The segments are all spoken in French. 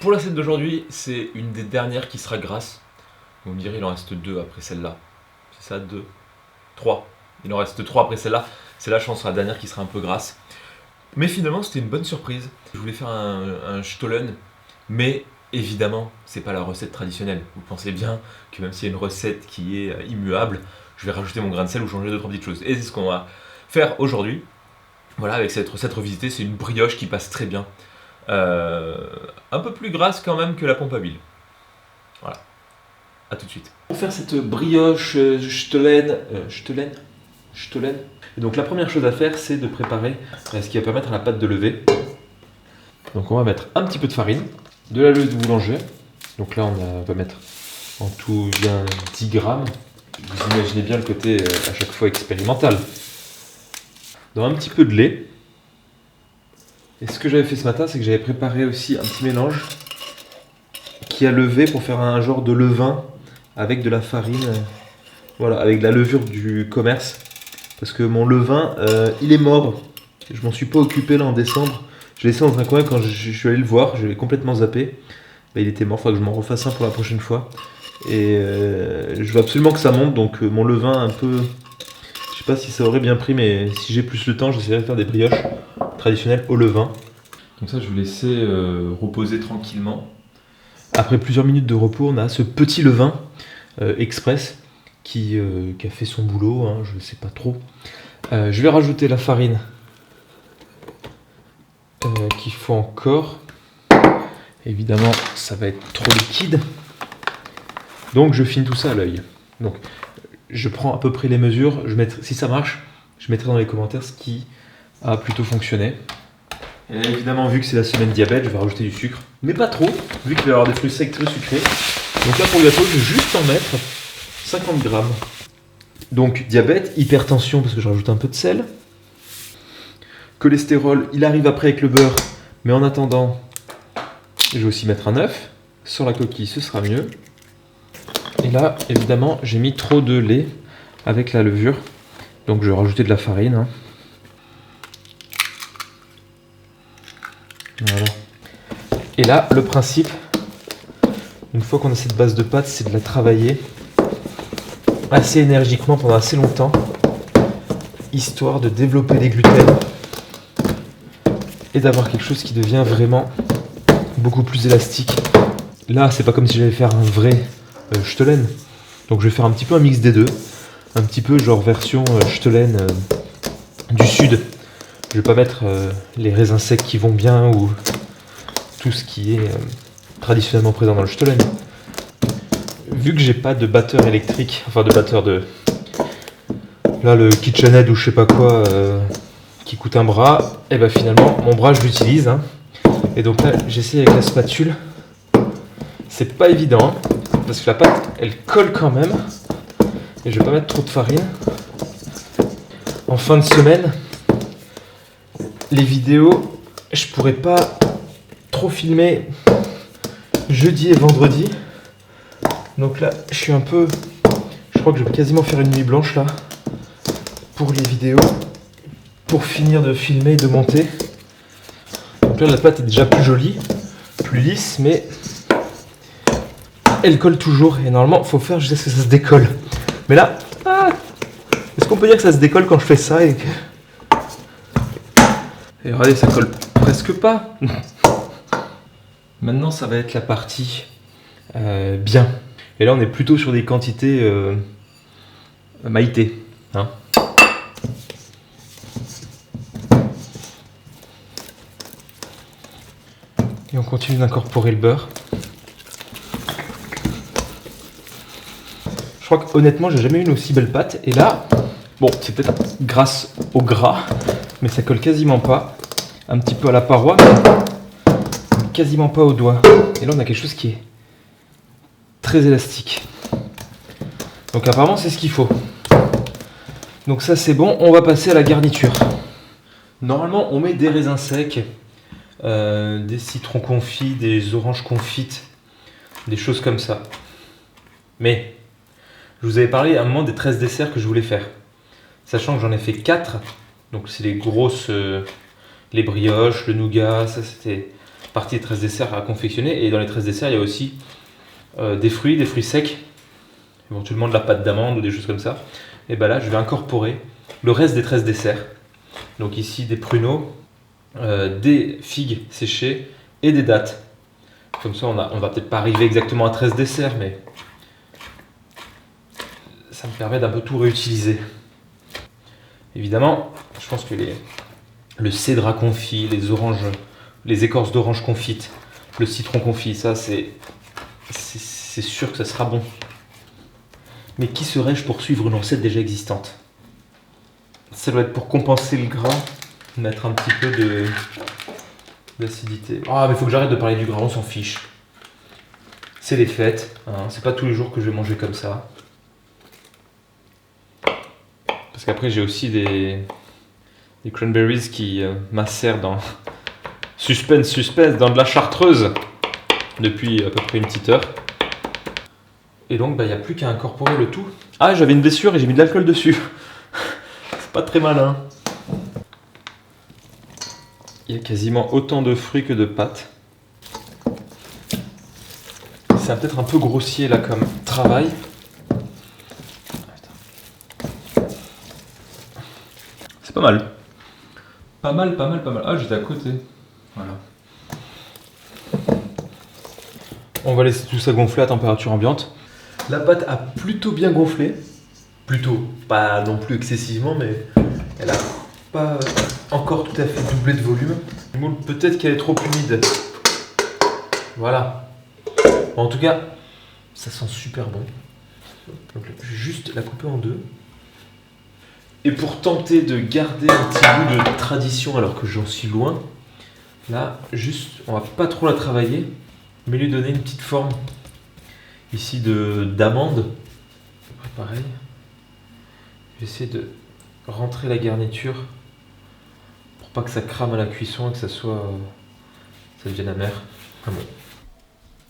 pour la scène d'aujourd'hui, c'est une des dernières qui sera grasse. Vous me direz, il en reste 2 après celle-là. C'est ça, 2, 3. Il en reste 3 après celle-là. Celle-là, je pense, sera la dernière qui sera un peu grasse. Mais finalement, c'était une bonne surprise. Je voulais faire un Stollen, mais évidemment, c'est pas la recette traditionnelle. Vous pensez bien que même s'il y a une recette qui est immuable, je vais rajouter mon grain de sel ou changer 2-3 petites choses. Et c'est ce qu'on va faire aujourd'hui. Voilà, avec cette recette revisitée, c'est une brioche qui passe très bien. Un peu plus grasse quand même que la pompe à huile. Voilà, à tout de suite. Pour faire cette brioche Stollen. Et donc la première chose à faire, c'est de préparer ce qui va permettre à la pâte de lever. Donc on va mettre un petit peu de farine, de la levure de boulanger. Donc là on va mettre en tout bien 10 grammes. Vous imaginez bien le côté à chaque fois expérimental. Dans un petit peu de lait. Et ce que j'avais fait ce matin, c'est que j'avais préparé aussi un petit mélange qui a levé pour faire un genre de levain avec de la farine, voilà, avec de la levure du commerce. Parce que mon levain, il est mort. Je m'en suis pas occupé là en décembre. Je l'ai laissé dans un coin quand je suis allé le voir, je l'ai complètement zappé. Ben, il était mort, il faudra que je m'en refasse un pour la prochaine fois. Et je veux absolument que ça monte, donc mon levain un peu... Je sais pas si ça aurait bien pris, mais si j'ai plus le temps, j'essaierai de faire des brioches traditionnelles au levain. Donc ça, je vais laisser reposer tranquillement. Après plusieurs minutes de repos, on a ce petit levain express qui a fait son boulot, hein, je ne sais pas trop. Je vais rajouter la farine qu'il faut encore. Évidemment, ça va être trop liquide. Donc je filme tout ça à l'œil. Donc je prends à peu près les mesures. Si ça marche, je mettrai dans les commentaires ce qui a plutôt fonctionné. Et là, évidemment, vu que c'est la semaine diabète, je vais rajouter du sucre. Mais pas trop, vu qu'il va y avoir des fruits secs très sucrés. Donc là, pour le gâteau, je vais juste en mettre 50 grammes. Donc diabète, hypertension, parce que je rajoute un peu de sel. Cholestérol, il arrive après avec le beurre. Mais en attendant, je vais aussi mettre un œuf. Sur la coquille, ce sera mieux. Et là, évidemment, j'ai mis trop de lait avec la levure. Donc je vais rajouter de la farine. Hein. Voilà. Et là, le principe, une fois qu'on a cette base de pâte, c'est de la travailler assez énergiquement pendant assez longtemps, histoire de développer des gluten et d'avoir quelque chose qui devient vraiment beaucoup plus élastique. Là, c'est pas comme si j'allais faire un vrai Stollen. Donc je vais faire un petit peu un mix des deux, un petit peu genre version Stollen du sud. Je vais pas mettre les raisins secs qui vont bien ou tout ce qui est traditionnellement présent dans le Stollen. Vu que j'ai pas de batteur électrique, enfin de batteur de... Là le KitchenAid ou je sais pas quoi qui coûte un bras, et ben finalement mon bras je l'utilise. Hein. Et donc là j'essaie avec la spatule. C'est pas évident, hein, parce que la pâte elle colle quand même. Et je vais pas mettre trop de farine. En fin de semaine, les vidéos, je pourrais pas trop filmer jeudi et vendredi. Donc là, je suis un peu... Je crois que je vais quasiment faire une nuit blanche là pour les vidéos, pour finir de filmer et de monter. Donc là, la pâte est déjà plus jolie, plus lisse, mais elle colle toujours. Et normalement, il faut faire jusqu'à ce que ça se décolle. Mais là, est-ce qu'on peut dire que ça se décolle quand je fais ça et regardez, ça colle presque pas. Maintenant, ça va être la partie bien. Et là, on est plutôt sur des quantités maïté. Hein. Et on continue d'incorporer le beurre. Je crois qu'honnêtement, j'ai jamais eu une aussi belle pâte. Et là, bon, c'est peut-être grâce au gras, mais ça colle quasiment pas. Un petit peu à la paroi, mais quasiment pas au doigt. Et là, on a quelque chose qui est très élastique. Donc apparemment, c'est ce qu'il faut. Donc ça, c'est bon. On va passer à la garniture. Normalement, on met des raisins secs, des citrons confits, des oranges confites, des choses comme ça. Mais je vous avais parlé à un moment des 13 desserts que je voulais faire. Sachant que j'en ai fait 4. Donc c'est les grosses, les brioches, le nougat, ça c'était partie des 13 desserts à confectionner. Et dans les 13 desserts, il y a aussi des fruits secs, éventuellement de la pâte d'amande ou des choses comme ça. Et ben là, je vais incorporer le reste des 13 desserts. Donc ici, des pruneaux, des figues séchées et des dattes. Comme ça, on va peut-être pas arriver exactement à 13 desserts, mais ça me permet d'un peu tout réutiliser. Évidemment, je pense que le cédrat confit, les écorces d'orange confites, le citron confit, ça c'est sûr que ça sera bon. Mais qui serais-je pour suivre une recette déjà existante? Ça doit être pour compenser le gras, mettre un petit peu d'acidité. Ah, mais il faut que j'arrête de parler du gras, on s'en fiche. C'est les fêtes, hein, c'est pas tous les jours que je vais manger comme ça. Parce qu'après j'ai aussi des cranberries qui macèrent dans... Suspense, dans de la chartreuse depuis à peu près une petite heure. Et donc il n'y a plus qu'à incorporer le tout. Ah, j'avais une blessure et j'ai mis de l'alcool dessus. C'est pas très malin. Il y a quasiment autant de fruits que de pâtes. C'est peut-être un peu grossier là comme travail. C'est pas mal. Pas mal. Ah, j'étais à côté. Voilà. On va laisser tout ça gonfler à température ambiante. La pâte a plutôt bien gonflé. Plutôt, pas non plus excessivement, mais elle a pas encore tout à fait doublé de volume. Peut-être qu'elle est trop humide. Voilà. Bon, en tout cas, ça sent super bon. Donc, je vais juste la couper en deux. Et pour tenter de garder un petit goût de tradition alors que j'en suis loin, là, juste, on va pas trop la travailler, mais lui donner une petite forme ici d'amande. Pareil. Je vais essayer de rentrer la garniture pour pas que ça crame à la cuisson et que ça devienne amer. Ah bon.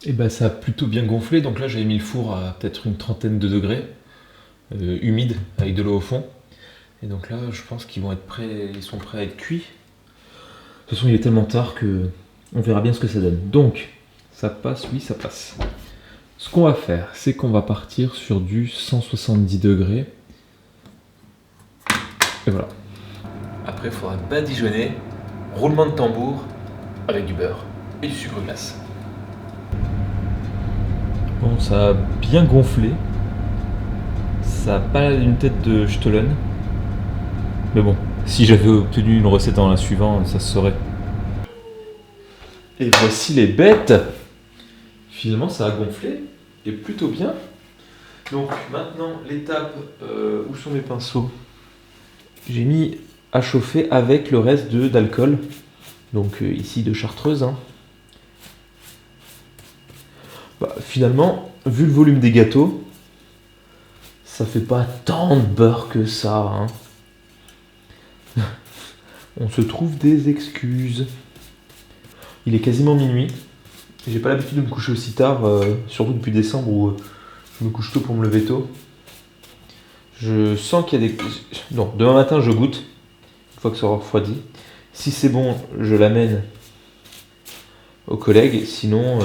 Et ben ça a plutôt bien gonflé, donc là j'avais mis le four à peut-être une 30aine de degrés, humide, avec de l'eau au fond. Et donc là je pense qu'ils vont être prêts, ils sont prêts à être cuits. De toute façon il est tellement tard que on verra bien ce que ça donne. Donc ça passe, oui ça passe. Ce qu'on va faire, c'est qu'on va partir sur du 170 degrés. Et voilà. Après il faudra badigeonner, roulement de tambour avec du beurre et du sucre glace. Bon, ça a bien gonflé. Ça n'a pas une tête de Stollen. Mais bon, si j'avais obtenu une recette dans la suivante, ça se saurait. Et voici les bêtes. Finalement, ça a gonflé. Et plutôt bien. Donc maintenant, l'étape... où sont mes pinceaux? J'ai mis à chauffer avec le reste d'alcool. Donc ici de chartreuse. Hein. Bah, finalement, vu le volume des gâteaux, ça fait pas tant de beurre que ça. Hein. On se trouve des excuses. Il est quasiment minuit. J'ai pas l'habitude de me coucher aussi tard, surtout depuis décembre où je me couche tôt pour me lever tôt. Je sens qu'il y a des... Non, demain matin je goûte, une fois que ça aura refroidi. Si c'est bon, je l'amène aux collègues, sinon...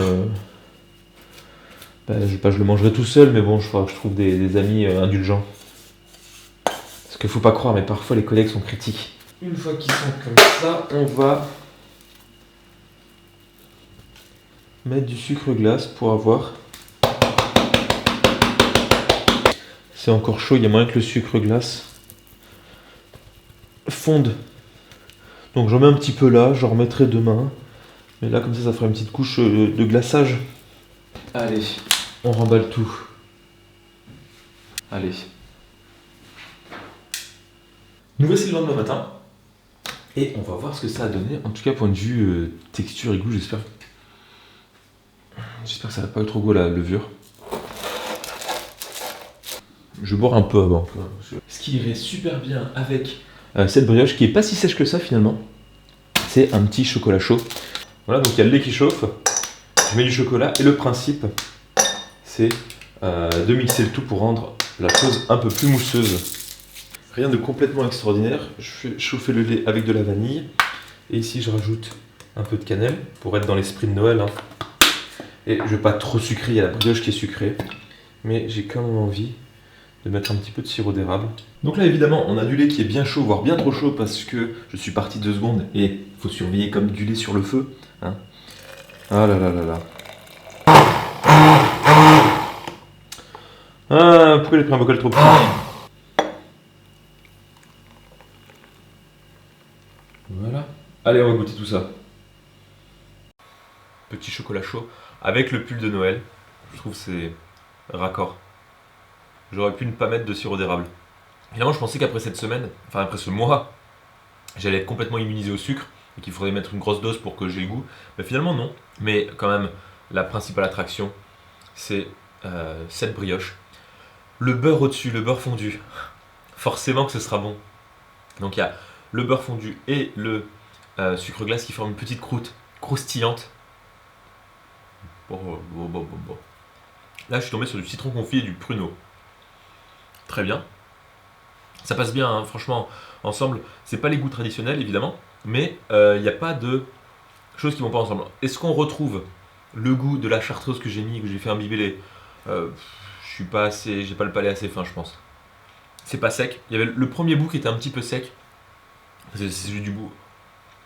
je le mangerai tout seul, mais bon, je trouve des amis indulgents. Parce qu'il faut pas croire, mais parfois les collègues sont critiques. Une fois qu'ils sont comme ça, on va mettre du sucre glace pour avoir... C'est encore chaud, il y a moyen que le sucre glace fonde. Donc j'en mets un petit peu là, j'en remettrai demain. Mais là, comme ça fera une petite couche de glaçage. Allez, on remballe tout. Allez. Nous voici le lendemain matin. Et on va voir ce que ça a donné. En tout cas, point de vue texture et goût, j'espère que ça va pas être trop goût la levure. Je vais boire un peu avant. Ce qui irait super bien avec cette brioche, qui est pas si sèche que ça finalement, c'est un petit chocolat chaud. Voilà, donc il y a le lait qui chauffe. Je mets du chocolat et le principe, c'est de mixer le tout pour rendre la chose un peu plus mousseuse. Rien de complètement extraordinaire. Je fais chauffer le lait avec de la vanille. Et ici, je rajoute un peu de cannelle pour être dans l'esprit de Noël. Hein. Et je vais pas trop sucrer, il y a la brioche qui est sucrée. Mais j'ai quand même envie de mettre un petit peu de sirop d'érable. Donc là évidemment on a du lait qui est bien chaud, voire bien trop chaud parce que je suis parti 2 secondes et il faut surveiller comme du lait sur le feu. Hein. Ah là là là là. Ah, pourquoi j'ai pris un bocal trop petit? Voilà. Allez, on va goûter tout ça. Petit chocolat chaud avec le pull de Noël. Je trouve que c'est raccord. J'aurais pu ne pas mettre de sirop d'érable. Finalement, je pensais qu'après cette semaine, enfin après ce mois, j'allais être complètement immunisé au sucre et qu'il faudrait mettre une grosse dose pour que j'ai le goût. Mais finalement, non. Mais quand même, la principale attraction, c'est cette brioche. Le beurre au-dessus, le beurre fondu. Forcément que ce sera bon. Donc il y a le beurre fondu et le sucre glace qui forment une petite croûte croustillante. Bon. Là, je suis tombé sur du citron confit et du pruneau. Très bien. Ça passe bien, hein, franchement, ensemble. C'est pas les goûts traditionnels, évidemment, mais il n'y a pas de choses qui vont pas ensemble. Est-ce qu'on retrouve le goût de la chartreuse que j'ai mis, que j'ai fait imbiber les... je suis pas assez... J'ai pas le palais assez fin, je pense. C'est pas sec. Il y avait le premier bout qui était un petit peu sec. C'est celui du bout.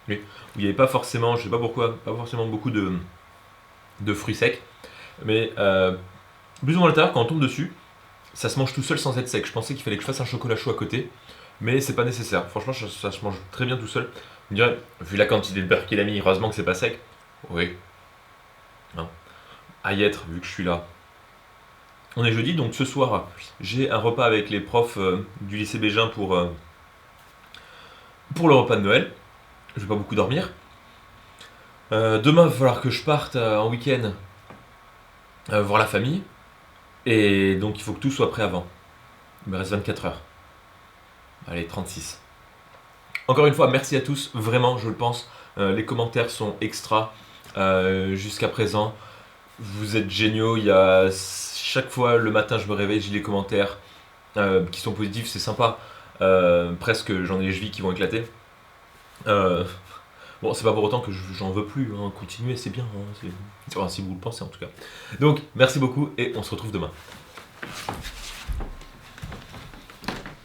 Oui. Où il n'y avait pas forcément, je sais pas pourquoi, pas forcément beaucoup de fruits secs. Mais plus ou moins à l'intérieur, quand on tombe dessus, ça se mange tout seul sans être sec. Je pensais qu'il fallait que je fasse un chocolat chaud à côté, mais c'est pas nécessaire. Franchement, ça se mange très bien tout seul. Je me dirais, vu la quantité de beurre qu'il a mis, heureusement que c'est pas sec. Oui. Hein. À y être, vu que je suis là. On est jeudi, donc ce soir, j'ai un repas avec les profs du lycée Bégin pour le repas de Noël. Je vais pas beaucoup dormir. Demain, il va falloir que je parte en week-end voir la famille. Et donc, il faut que tout soit prêt avant. Il me reste 24 heures. Allez, 36. Encore une fois, merci à tous, vraiment, je le pense. Les commentaires sont extra jusqu'à présent. Vous êtes géniaux. Il y a chaque fois le matin, je me réveille, j'ai les commentaires qui sont positifs, c'est sympa. Presque, j'en ai les chevilles qui vont éclater. Bon, c'est pas pour autant que j'en veux plus. Hein. Continuez, c'est bien. Hein. Enfin, si vous le pensez en tout cas. Donc, merci beaucoup et on se retrouve demain.